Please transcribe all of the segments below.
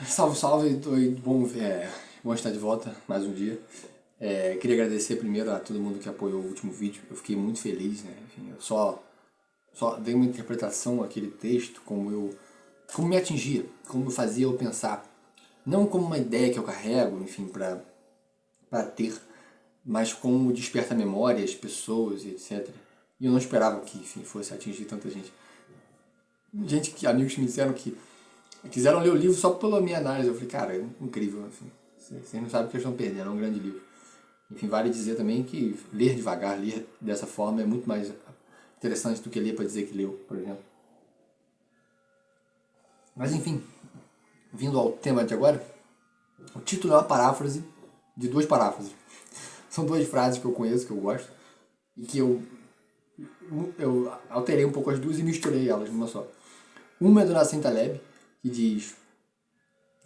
Salve, salve, bom estar de volta mais um dia. Queria agradecer primeiro a todo mundo que apoiou o último vídeo, eu fiquei muito feliz, né? Enfim, eu só dei uma interpretação àquele texto, como me atingia, como fazia eu pensar, não como uma ideia que eu carrego, enfim, para ter, mas como desperta memórias, pessoas e etc. E eu não esperava que, enfim, fosse atingir tanta gente. Amigos que me disseram que quiseram ler o livro só pela minha análise. Eu falei, cara, é incrível, assim. Vocês não sabem o que eles estão perdendo, é um grande livro. Enfim, vale dizer também que ler devagar, ler dessa forma é muito mais interessante do que ler para dizer que leu, por exemplo. Mas enfim, vindo ao tema de agora, o título é uma paráfrase de duas paráfrases. São duas frases que eu conheço, que eu gosto, e que eu alterei um pouco as duas e misturei elas numa só. Uma é do Nassim Taleb, que diz: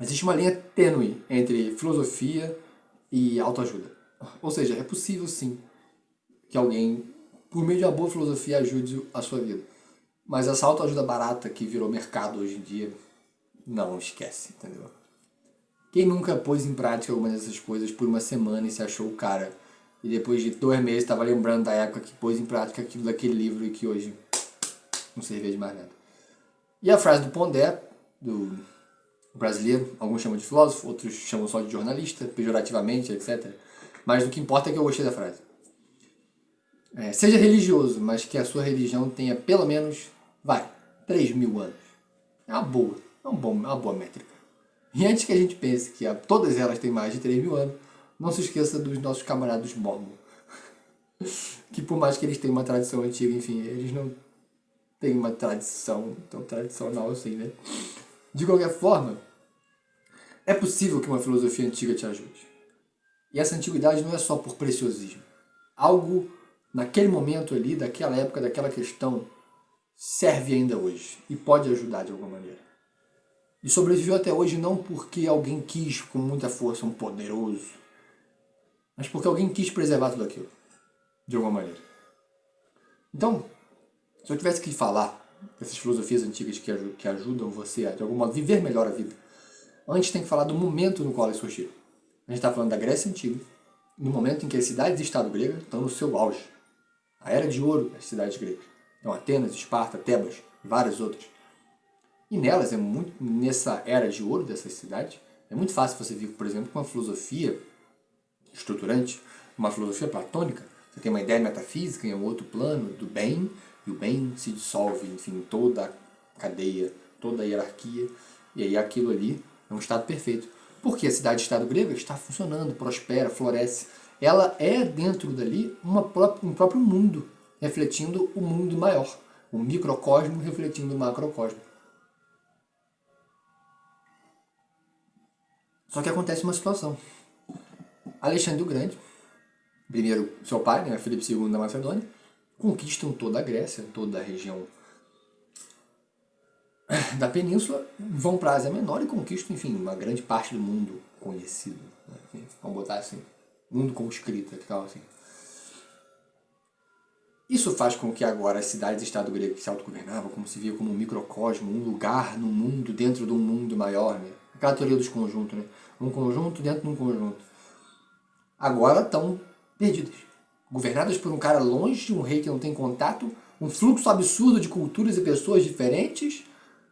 existe uma linha tênue entre filosofia e autoajuda. Ou seja, é possível sim que alguém, por meio de uma boa filosofia, ajude a sua vida. Mas essa autoajuda barata que virou mercado hoje em dia, não esquece, entendeu? Quem nunca pôs em prática alguma dessas coisas por uma semana e se achou o cara, e depois de 2 meses estava lembrando da época que pôs em prática aquilo daquele livro e que hoje não servia de mais nada. E a frase do Pondé, do brasileiro, alguns chamam de filósofo, outros chamam só de jornalista, pejorativamente, etc. Mas o que importa é que eu gostei da frase. Seja religioso, mas que a sua religião tenha pelo menos, 3.000 anos. É uma boa, uma boa métrica. E antes que a gente pense que todas elas têm mais de 3.000 anos, não se esqueça dos nossos camaradas mormons. Que por mais que eles tenham uma tradição antiga, enfim, eles não têm uma tradição tão tradicional assim, né? De qualquer forma, é possível que uma filosofia antiga te ajude. E essa antiguidade não é só por preciosismo. Algo naquele momento ali, daquela época, daquela questão, serve ainda hoje e pode ajudar de alguma maneira. E sobreviveu até hoje não porque alguém quis com muita força, um poderoso, mas porque alguém quis preservar tudo aquilo, de alguma maneira. Então, se eu tivesse que falar dessas filosofias antigas que ajudam você a, de algum modo, viver melhor a vida, antes tem que falar do momento no qual elas surgiram. A gente está falando da Grécia Antiga, no momento em que as cidades de Estado gregas estão no seu auge. A era de ouro das cidades gregas. Então, Atenas, Esparta, Tebas e várias outras. E nelas, nessa era de ouro dessas cidades, é muito fácil você vir, por exemplo, com uma filosofia estruturante, uma filosofia platônica. Você tem uma ideia metafísica em um outro plano do bem, e o bem se dissolve, enfim, toda a cadeia, toda a hierarquia, e aí aquilo ali é um estado perfeito. Porque a cidade-estado grega está funcionando, prospera, floresce. Ela é, dentro dali, um próprio mundo, refletindo o mundo maior. O microcosmo refletindo o macrocosmo. Só que acontece uma situação. Alexandre o Grande, primeiro seu pai, né, Filipe II da Macedônia, conquistam toda a Grécia, toda a região da península, vão para a Ásia Menor e conquistam, enfim, uma grande parte do mundo conhecido. Né? Vamos botar assim, mundo com escrita e tal, assim. Isso faz com que agora as cidades-estado grego que se autogovernavam, como se via como um microcosmo, um lugar no mundo, dentro de um mundo maior, né? Aquela teoria dos conjuntos, né? Um conjunto dentro de um conjunto. Agora estão perdidas. Governadas por um cara longe, um rei que não tem contato, um fluxo absurdo de culturas e pessoas diferentes,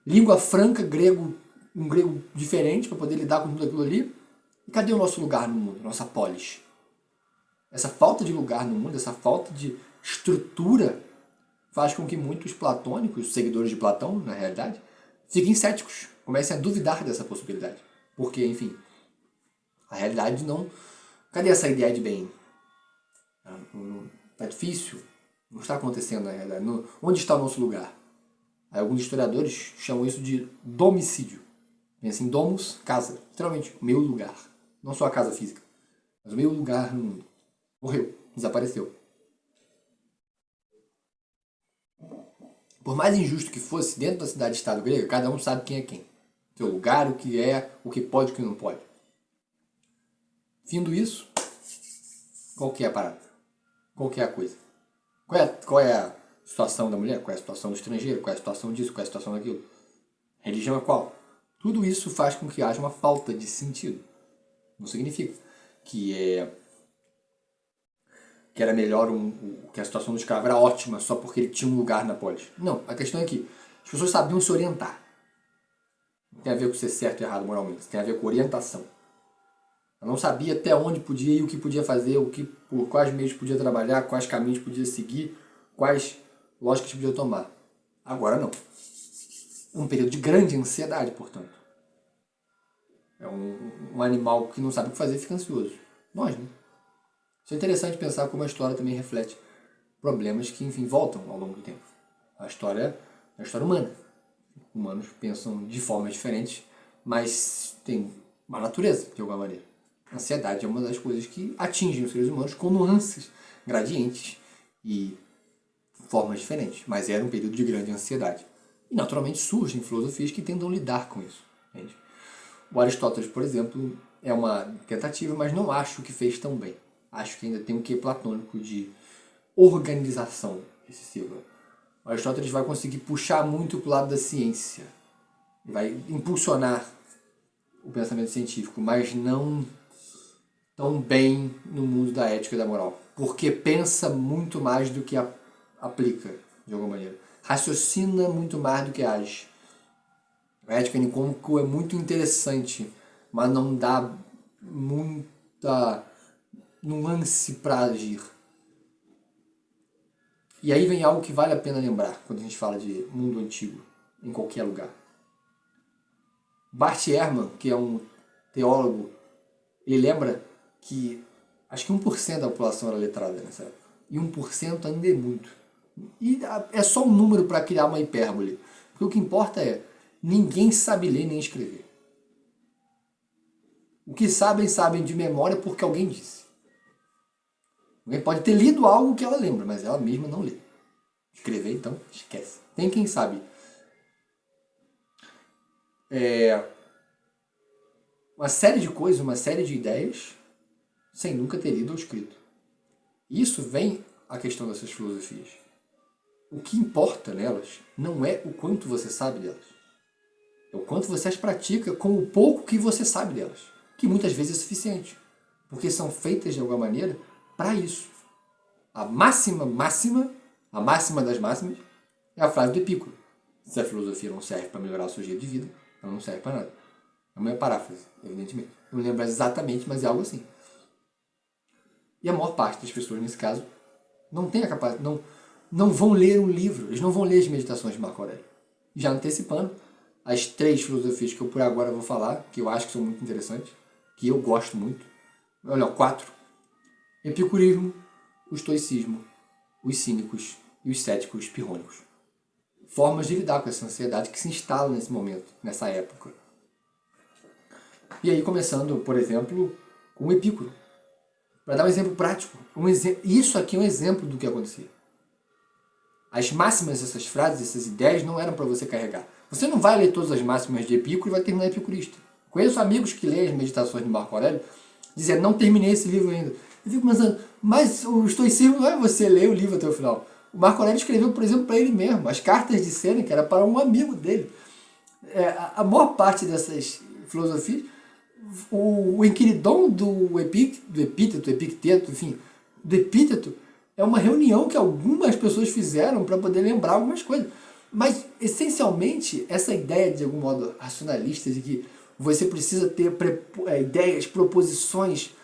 língua franca, um grego diferente para poder lidar com tudo aquilo ali. E cadê o nosso lugar no mundo, nossa polis? Essa falta de lugar no mundo, essa falta de estrutura faz com que muitos platônicos, seguidores de Platão, na realidade, fiquem céticos, comecem a duvidar dessa possibilidade. Porque, enfim, a realidade não... Cadê essa ideia de bem? Tá difícil, não está acontecendo na realidade. Onde está o nosso lugar? Aí alguns historiadores chamam isso de domicídio. Tem assim, domus, casa, literalmente, o meu lugar. Não só a casa física, mas o meu lugar no mundo. Morreu, desapareceu. Por mais injusto que fosse, dentro da cidade-estado grega, cada um sabe quem é quem. Seu lugar, o que é, o que pode e o que não pode. Findo isso, qual que é a parada? Qual que é a coisa? Qual é a situação da mulher? Qual é a situação do estrangeiro? Qual é a situação disso? Qual é a situação daquilo? Religião é qual? Tudo isso faz com que haja uma falta de sentido. Não significa que era melhor, que a situação do escravo era ótima só porque ele tinha um lugar na polis. Não, a questão é que as pessoas sabiam se orientar. Não tem a ver com ser certo e errado moralmente, tem a ver com orientação. Ela não sabia até onde podia ir, o que podia fazer, por quais meios podia trabalhar, quais caminhos podia seguir, quais lógicas podia tomar. Agora não. Um período de grande ansiedade, portanto. É um animal que não sabe o que fazer e fica ansioso. Nós, né? Isso é interessante pensar como a história também reflete problemas que, enfim, voltam ao longo do tempo. A história é a história humana. Humanos pensam de formas diferentes, mas tem uma natureza, de alguma maneira. A ansiedade é uma das coisas que atingem os seres humanos com nuances, gradientes e formas diferentes. Mas era um período de grande ansiedade. E, naturalmente, surgem filosofias que tentam lidar com isso. Entende? O Aristóteles, por exemplo, é uma tentativa, mas não acho que fez tão bem. Acho que ainda tem um quê platônico de organização excessiva. O Aristóteles vai conseguir puxar muito para o lado da ciência. Vai impulsionar o pensamento científico, mas não tão bem no mundo da ética e da moral. Porque pensa muito mais do que aplica, de alguma maneira. Raciocina muito mais do que age. A ética nicômico é muito interessante, mas não dá muita nuance para agir. E aí vem algo que vale a pena lembrar quando a gente fala de mundo antigo, em qualquer lugar. Bart Ehrman, que é um teólogo, ele lembra que acho que 1% da população era letrada nessa época. E 1% ainda é muito. E é só um número para criar uma hipérbole. Porque o que importa é, ninguém sabe ler nem escrever. O que sabem de memória porque alguém disse. Alguém pode ter lido algo que ela lembra, mas ela mesma não lê. Escrever, então, esquece. Tem quem sabe. Uma série de coisas, uma série de ideias, sem nunca ter lido ou escrito. Isso vem a questão dessas filosofias. O que importa nelas não é o quanto você sabe delas. É o quanto você as pratica com o pouco que você sabe delas. Que muitas vezes é suficiente. Porque são feitas de alguma maneira para isso. A máxima das máximas, é a frase do Epicuro. Se a filosofia não serve para melhorar o seu jeito de vida, ela não serve para nada. É uma paráfrase, evidentemente. Não lembro exatamente, mas é algo assim. E a maior parte das pessoas, nesse caso, não tem a capacidade, não vão ler um livro, eles não vão ler as meditações de Marco Aurélio. Já antecipando, as 3 filosofias que eu por agora vou falar, que eu acho que são muito interessantes, que eu gosto muito. Olha, 4. Epicurismo, o estoicismo, os cínicos e os céticos pirrônicos. Formas de lidar com essa ansiedade que se instala nesse momento, nessa época. E aí começando, por exemplo, com o Epicuro. Para dar um exemplo prático. Isso aqui é um exemplo do que acontecia. As máximas dessas frases, essas ideias, não eram para você carregar. Você não vai ler todas as máximas de Epicuro e vai terminar epicurista. Conheço amigos que leem as meditações de Marco Aurélio dizendo, não terminei esse livro ainda. Eu fico pensando, mas o estoicismo não é você ler o livro até o final. O Marco Aurélio escreveu, por exemplo, para ele mesmo. As cartas de Sêneca era para um amigo dele. A maior parte dessas filosofias, o Enquiridon do Epíteto, enfim, do Epíteto, é uma reunião que algumas pessoas fizeram para poder lembrar algumas coisas. Mas, essencialmente, essa ideia, de algum modo, racionalista, de que você precisa ter ideias, proposições,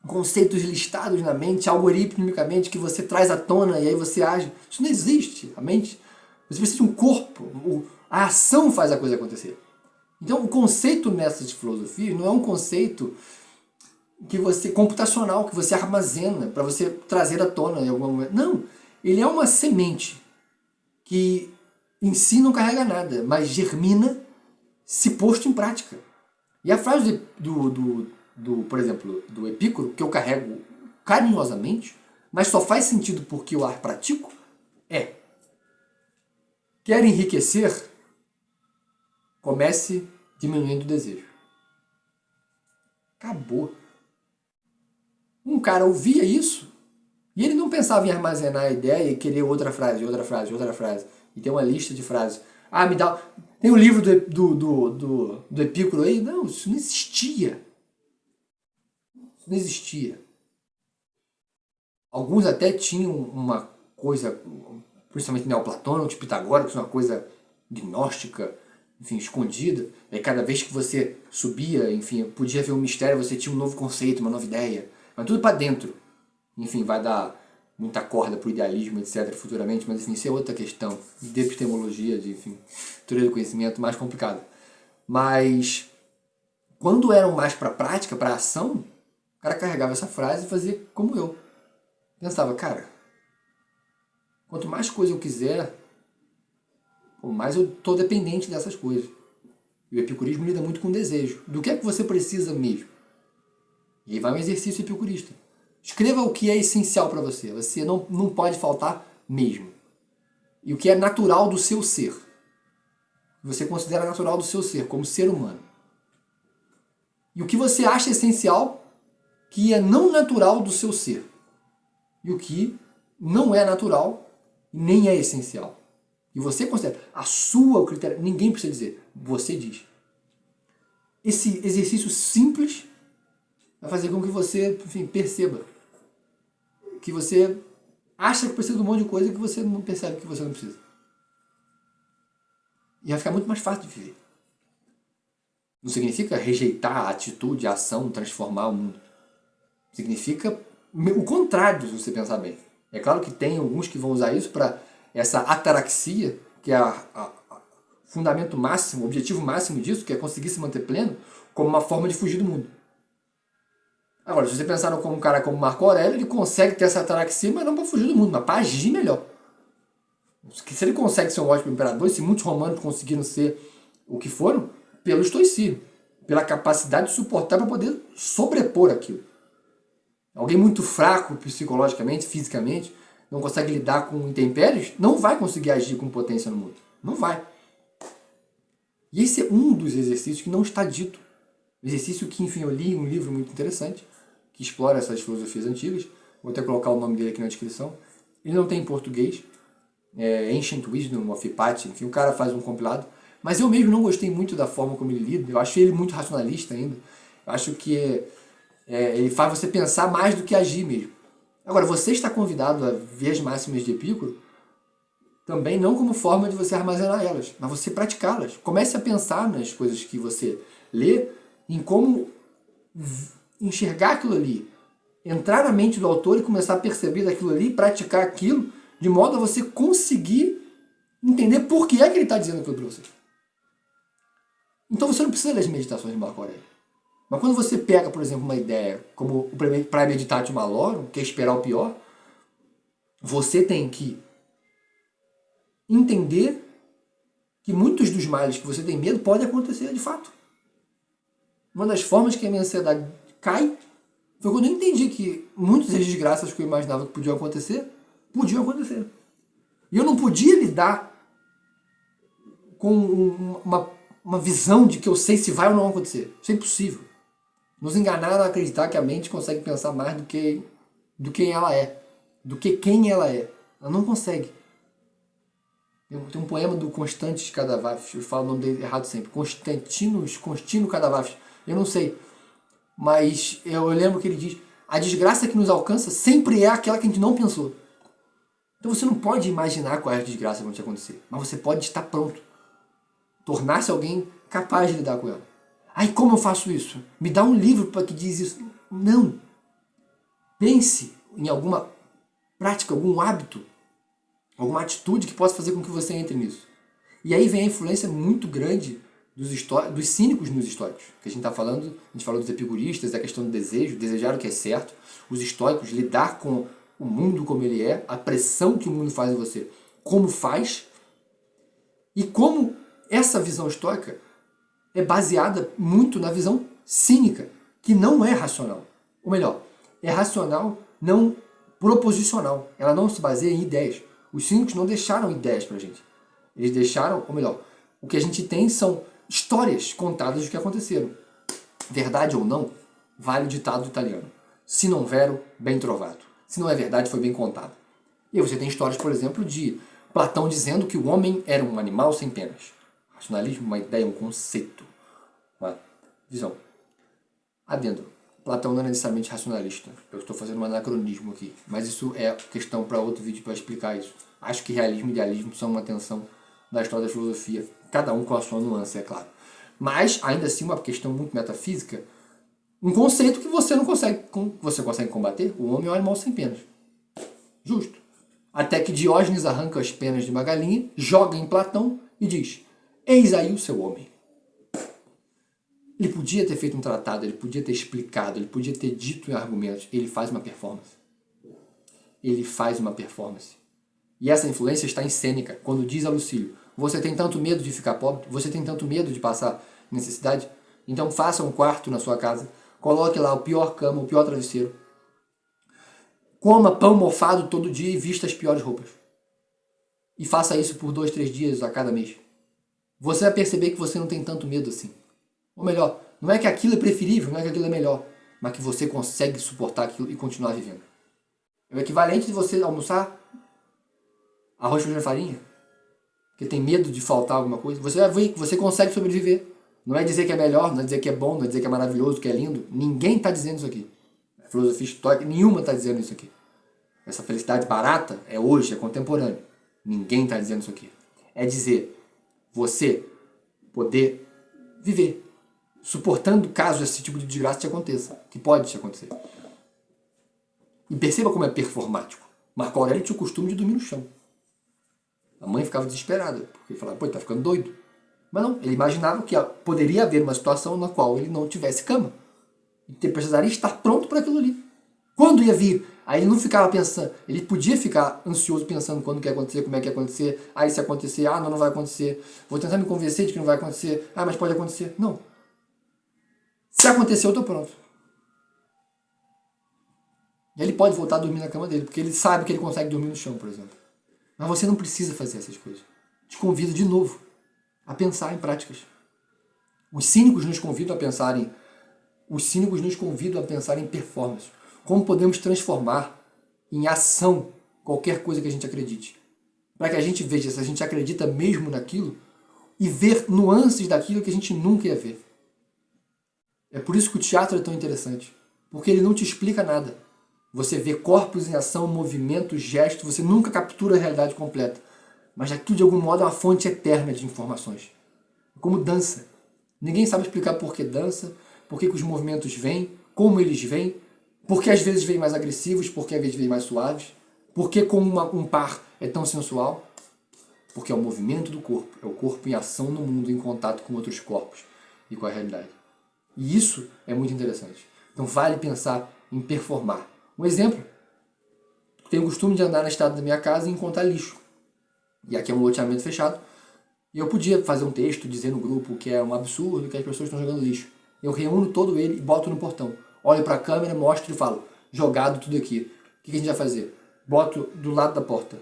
conceitos listados na mente, algoritmicamente, que você traz à tona e aí você age. Isso não existe. A mente, você precisa de um corpo. A ação faz a coisa acontecer. Então, o conceito nessas filosofias não é um conceito computacional, que você armazena para você trazer à tona em algum momento. Não. Ele é uma semente que em si não carrega nada, mas germina se posto em prática. E a frase por exemplo, do Epicuro, que eu carrego carinhosamente, mas só faz sentido porque eu a pratico, quer enriquecer? Comece diminuindo o desejo. Acabou. Um cara ouvia isso e ele não pensava em armazenar a ideia e querer outra frase, e ter uma lista de frases. Tem um livro do Epicuro aí, não, isso não existia. Isso não existia. Alguns até tinham uma coisa, principalmente neoplatônicos, pitagóricos, uma coisa gnóstica, enfim, escondida. E cada vez que você subia, enfim, podia ver um mistério, você tinha um novo conceito, uma nova ideia. Mas tudo para dentro. Enfim, vai dar muita corda para o idealismo, etc., futuramente, mas enfim, isso é outra questão de epistemologia, de, enfim, teoria do conhecimento, mais complicado. Mas, quando eram mais para prática, para ação, o cara carregava essa frase e fazia como eu. Pensava, cara, quanto mais coisa eu quiser, mais eu estou dependente dessas coisas. E o epicurismo lida muito com desejo. Do que é que você precisa mesmo? E aí vai um exercício epicurista. Escreva o que é essencial para você. Você não pode faltar mesmo. E o que é natural do seu ser. Você considera natural do seu ser, como ser humano. E o que você acha essencial, que é não natural do seu ser. E o que não é natural, nem é essencial. E você considera a sua critério. Ninguém precisa dizer. Você diz. Esse exercício simples vai fazer com que você, enfim, perceba que você acha que precisa de um monte de coisa que você não percebe que você não precisa. E vai ficar muito mais fácil de viver. Não significa rejeitar a atitude, a ação, transformar o mundo. Significa o contrário, se você pensar bem. É claro que tem alguns que vão usar isso para essa ataraxia, que é o fundamento máximo, o objetivo máximo disso, que é conseguir se manter pleno, como uma forma de fugir do mundo. Agora, se você pensar como um cara como Marco Aurélio, ele consegue ter essa ataraxia, mas não para fugir do mundo, mas para agir melhor. Se ele consegue ser um ótimo imperador, e se muitos romanos conseguiram ser o que foram, pelo estoicismo, pela capacidade de suportar para poder sobrepor aquilo. Alguém muito fraco psicologicamente, fisicamente, não consegue lidar com intempéries, não vai conseguir agir com potência no mundo. Não vai. E esse é um dos exercícios que não está dito. Exercício que, enfim, eu li um livro muito interessante, que explora essas filosofias antigas. Vou até colocar o nome dele aqui na descrição. Ele não tem em português. É Ancient Wisdom of Hypatia. Enfim, o cara faz um compilado. Mas eu mesmo não gostei muito da forma como ele lida. Eu acho ele muito racionalista ainda. Eu acho que ele faz você pensar mais do que agir mesmo. Agora, você está convidado a ver as máximas de Epicuro também não como forma de você armazenar elas, mas você praticá-las. Comece a pensar nas coisas que você lê, em como enxergar aquilo ali, entrar na mente do autor e começar a perceber daquilo ali, praticar aquilo, de modo a você conseguir entender por que é que ele está dizendo aquilo para você. Então você não precisa ler as meditações de Marco Aurélio. Mas quando você pega, por exemplo, uma ideia como o Praemeditatio Malorum, que é esperar o pior, você tem que entender que muitos dos males que você tem medo podem acontecer de fato. Uma das formas que a minha ansiedade cai foi quando eu entendi que muitas das desgraças que eu imaginava que podiam acontecer. E eu não podia lidar com uma visão de que eu sei se vai ou não acontecer. Isso é impossível. Nos enganar a acreditar que a mente consegue pensar mais do que quem ela é. Do que quem ela é. Ela não consegue. Tem um poema do Constantes Cadavafis, eu falo o nome dele errado sempre. Constantino Cadavafis. Eu não sei. Mas eu lembro que ele diz: a desgraça que nos alcança sempre é aquela que a gente não pensou. Então você não pode imaginar quais desgraças vão te acontecer. Mas você pode estar pronto. Tornar-se alguém capaz de lidar com ela. Ai, como eu faço isso? Me dá um livro para que diz isso. Não. Pense em alguma prática, algum hábito, alguma atitude que possa fazer com que você entre nisso. E aí vem a influência muito grande dos cínicos nos estoicos. Que a gente está falando, a gente falou dos epicuristas, a questão do desejo, desejar o que é certo. Os estoicos, lidar com o mundo como ele é, a pressão que o mundo faz em você, como faz, e como essa visão estoica é baseada muito na visão cínica, que não é racional. Ou melhor, é racional, não proposicional. Ela não se baseia em ideias. Os cínicos não deixaram ideias pra gente. Eles deixaram, ou melhor, o que a gente tem são histórias contadas do que aconteceram. Verdade ou não, vale o ditado italiano. Se non vero, ben trovato. Se não é verdade, foi bem contado. E aí você tem histórias, por exemplo, de Platão dizendo que o homem era um animal sem penas. Racionalismo é uma ideia, um conceito, uma visão. Adendo. Platão não é necessariamente racionalista. Eu estou fazendo um anacronismo aqui. Mas isso é questão para outro vídeo para explicar isso. Acho que realismo e idealismo são uma tensão da história da filosofia. Cada um com a sua nuance, é claro. Mas, ainda assim, uma questão muito metafísica. Um conceito que você não consegue. Você consegue combater? O homem é um animal sem penas. Justo. Até que Diógenes arranca as penas de uma galinha, joga em Platão e diz: eis aí o seu homem. Ele podia ter feito um tratado, ele podia ter explicado, ele podia ter dito em argumentos. Ele faz uma performance. Ele faz uma performance. E essa influência está em Sêneca, quando diz a Lucílio: você tem tanto medo de ficar pobre? Você tem tanto medo de passar necessidade? Então faça um quarto na sua casa, coloque lá o pior cama, o pior travesseiro. Coma pão mofado todo dia e vista as piores roupas. E faça isso por 2, 3 dias a cada mês. Você vai perceber que você não tem tanto medo assim. Ou melhor, não é que aquilo é preferível, não é que aquilo é melhor, mas que você consegue suportar aquilo e continuar vivendo. É o equivalente de você almoçar arroz, feijão e farinha, porque tem medo de faltar alguma coisa. Você vai ver que você consegue sobreviver. Não é dizer que é melhor, não é dizer que é bom, não é dizer que é maravilhoso, que é lindo. Ninguém está dizendo isso aqui. A filosofia histórica, nenhuma está dizendo isso aqui. Essa felicidade barata é hoje, é contemporâneo. Ninguém está dizendo isso aqui. É dizer, você poder viver, suportando caso esse tipo de desgraça te aconteça, que pode te acontecer. E perceba como é performático. Marco Aurélio tinha o costume de dormir no chão. A mãe ficava desesperada, porque falava, pô, ele tá ficando doido. Mas não, ele imaginava que poderia haver uma situação na qual ele não tivesse cama. E precisaria estar pronto para aquilo ali. Quando ia vir? Aí ele não ficava pensando, ele podia ficar ansioso pensando quando que ia acontecer, como é que ia acontecer, aí se acontecer, não vai acontecer, vou tentar me convencer de que não vai acontecer, mas pode acontecer. Não. Se acontecer, eu tô pronto. E ele pode voltar a dormir na cama dele, porque ele sabe que ele consegue dormir no chão, por exemplo. Mas você não precisa fazer essas coisas. Te convido de novo a pensar em práticas. Os cínicos nos convidam a pensar em performance. Como podemos transformar em ação qualquer coisa que a gente acredite. Para que a gente veja se a gente acredita mesmo naquilo e ver nuances daquilo que a gente nunca ia ver. É por isso que o teatro é tão interessante. Porque ele não te explica nada. Você vê corpos em ação, movimentos, gestos, você nunca captura a realidade completa. Mas aquilo de algum modo é uma fonte eterna de informações. É como dança. Ninguém sabe explicar por que dança, por que os movimentos vêm, como eles vêm, por que às vezes vêm mais agressivos, por que às vezes vêm mais suaves, por que com um par é tão sensual. Porque é o movimento do corpo, é o corpo em ação no mundo, em contato com outros corpos e com a realidade. E isso é muito interessante. Então vale pensar em performar. Um exemplo, tenho o costume de andar na estrada da minha casa e encontrar lixo. E aqui é um loteamento fechado. E eu podia fazer um texto, dizer no grupo que é um absurdo, que as pessoas estão jogando lixo. Eu reúno todo ele e boto no portão. Olho para a câmera, mostro e falo, jogado tudo aqui. O que a gente vai fazer? Boto do lado da porta.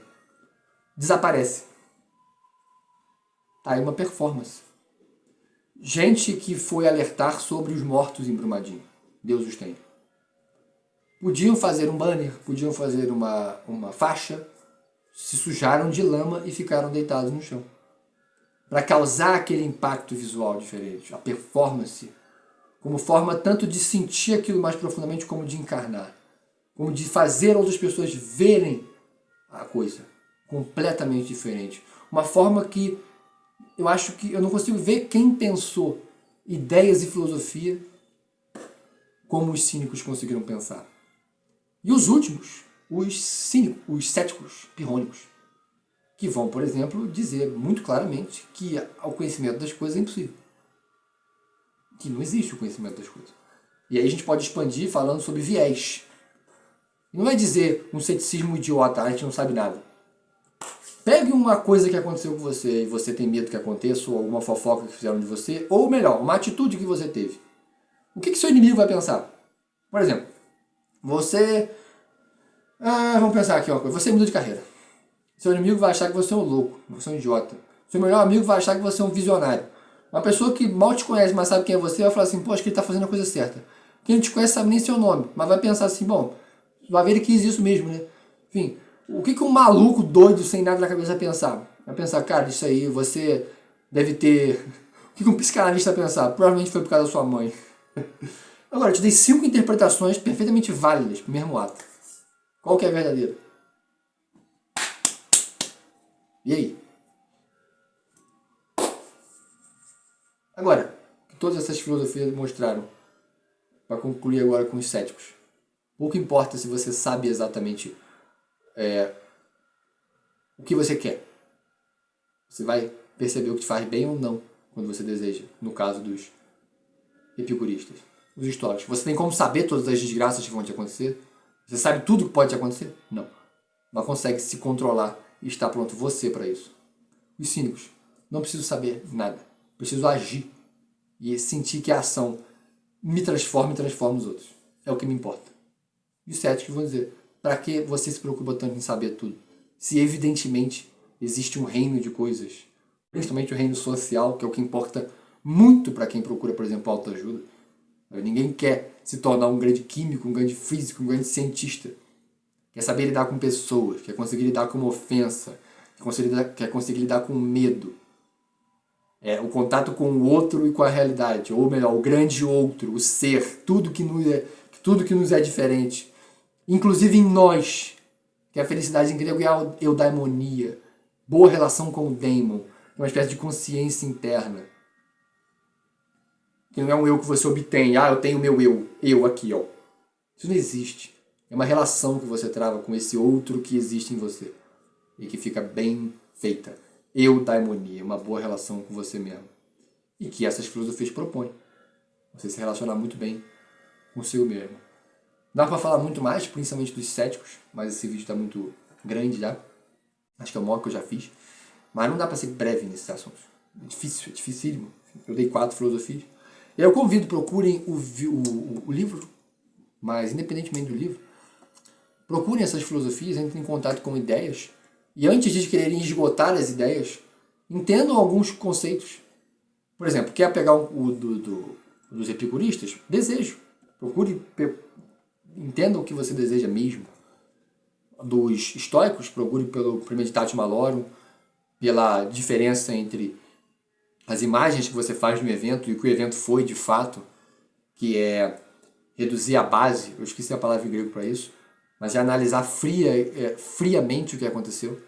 Desaparece. Tá aí uma performance. Gente que foi alertar sobre os mortos em Brumadinho. Deus os tenha. Podiam fazer um banner, podiam fazer uma faixa, se sujaram de lama e ficaram deitados no chão. Para causar aquele impacto visual diferente, a performance, como forma tanto de sentir aquilo mais profundamente como de encarnar, como de fazer outras pessoas verem a coisa completamente diferente. Uma forma que eu acho que eu não consigo ver quem pensou ideias e filosofia como os cínicos conseguiram pensar. E os últimos, os cínicos, os céticos, pirrônicos, que vão, por exemplo, dizer muito claramente que o conhecimento das coisas é impossível. Que não existe o conhecimento das coisas. E aí a gente pode expandir falando sobre viés. Não vai dizer um ceticismo idiota, a gente não sabe nada. Pegue uma coisa que aconteceu com você e você tem medo que aconteça, ou alguma fofoca que fizeram de você, ou melhor, uma atitude que você teve. O que seu inimigo vai pensar? Por exemplo, você... vamos pensar aqui uma coisa. Você muda de carreira. Seu inimigo vai achar que você é um louco, você é um idiota. Seu melhor amigo vai achar que você é um visionário. Uma pessoa que mal te conhece, mas sabe quem é você, vai falar assim, pô, acho que ele está fazendo a coisa certa. Quem não te conhece sabe nem seu nome, mas vai pensar assim, bom, vai ver ele quis isso mesmo, né? Enfim, o que um maluco doido, sem nada na cabeça vai pensar? Vai pensar, cara, isso aí, você deve ter... O que um psicanalista pensar? Provavelmente foi por causa da sua mãe. Agora, eu te dei 5 interpretações perfeitamente válidas pro mesmo ato. Qual que é a verdadeira? E aí? Agora, o que todas essas filosofias mostraram, para concluir agora com os céticos, pouco importa se você sabe exatamente o que você quer. Você vai perceber o que te faz bem ou não quando você deseja, no caso dos epicuristas, os estoicos. Você tem como saber todas as desgraças que vão te acontecer? Você sabe tudo que pode te acontecer? Não. Não consegue se controlar e estar pronto você para isso. Os cínicos, não preciso saber nada. Preciso agir e sentir que a ação me transforma e transforma os outros. É o que me importa. E os céticos vão dizer, para que você se preocupa tanto em saber tudo? Se evidentemente existe um reino de coisas, principalmente o reino social, que é o que importa muito para quem procura, por exemplo, autoajuda. Ninguém quer se tornar um grande químico, um grande físico, um grande cientista. Quer saber lidar com pessoas, quer conseguir lidar com uma ofensa, quer conseguir lidar com medo. O contato com o outro e com a realidade, ou melhor, o grande outro, o ser, tudo que nos é diferente. Inclusive em nós, que a felicidade em grego é a eudaimonia, boa relação com o daimon, uma espécie de consciência interna. Que não é um eu que você obtém, eu tenho meu eu aqui, ó. Isso não existe. É uma relação que você trava com esse outro que existe em você. E que fica bem feita. Eudaimonia, uma boa relação com você mesmo. E que essas filosofias propõem. Você se relacionar muito bem consigo mesmo. Dá para falar muito mais, principalmente dos céticos, mas esse vídeo está muito grande já. Acho que é o maior que eu já fiz. Mas não dá para ser breve nesses assuntos. É difícil, é dificílimo. Eu dei 4 filosofias. E aí eu convido, procurem o livro, mas independentemente do livro, procurem essas filosofias, entrem em contato com ideias, e antes de quererem esgotar as ideias, entendam alguns conceitos. Por exemplo, quer pegar dos epicuristas? Desejo. Procure, entenda o que você deseja mesmo. Dos estoicos, procure pelo Premeditatio Malorum, pela diferença entre as imagens que você faz no evento e o que o evento foi de fato, que é reduzir a base, eu esqueci a palavra em grego para isso, mas é analisar friamente o que aconteceu.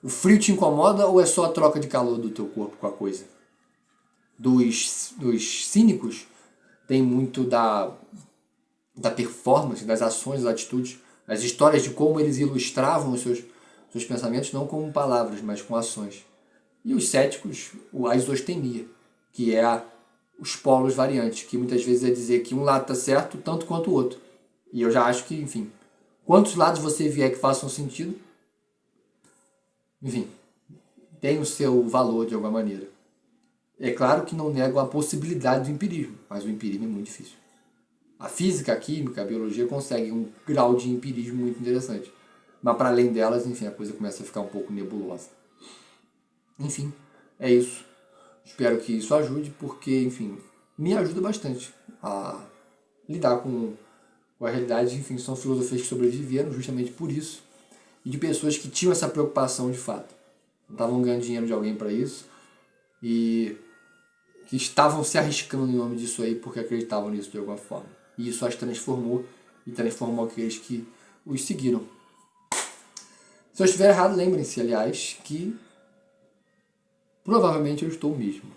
O frio te incomoda ou é só a troca de calor do teu corpo com a coisa? Dos cínicos tem muito da performance, das ações, das atitudes, as histórias de como eles ilustravam os seus pensamentos, não com palavras, mas com ações. E os céticos, a isostemia, que é os polos variantes, que muitas vezes é dizer que um lado está certo tanto quanto o outro. E eu já acho que, enfim, quantos lados você vier que façam sentido, enfim, tem o seu valor de alguma maneira. É claro que não nego a possibilidade do empirismo, mas o empirismo é muito difícil. A física, a química, a biologia conseguem um grau de empirismo muito interessante. Mas para além delas, enfim, a coisa começa a ficar um pouco nebulosa. Enfim, é isso. Espero que isso ajude, porque, enfim, me ajuda bastante a lidar com a realidade. Enfim, são filosofias que sobreviveram justamente por isso. E de pessoas que tinham essa preocupação de fato. Não estavam ganhando dinheiro de alguém para isso. E que estavam se arriscando em nome disso aí porque acreditavam nisso de alguma forma. E isso as transformou e transformou aqueles que os seguiram. Se eu estiver errado, lembrem-se, aliás, que provavelmente eu estou mesmo.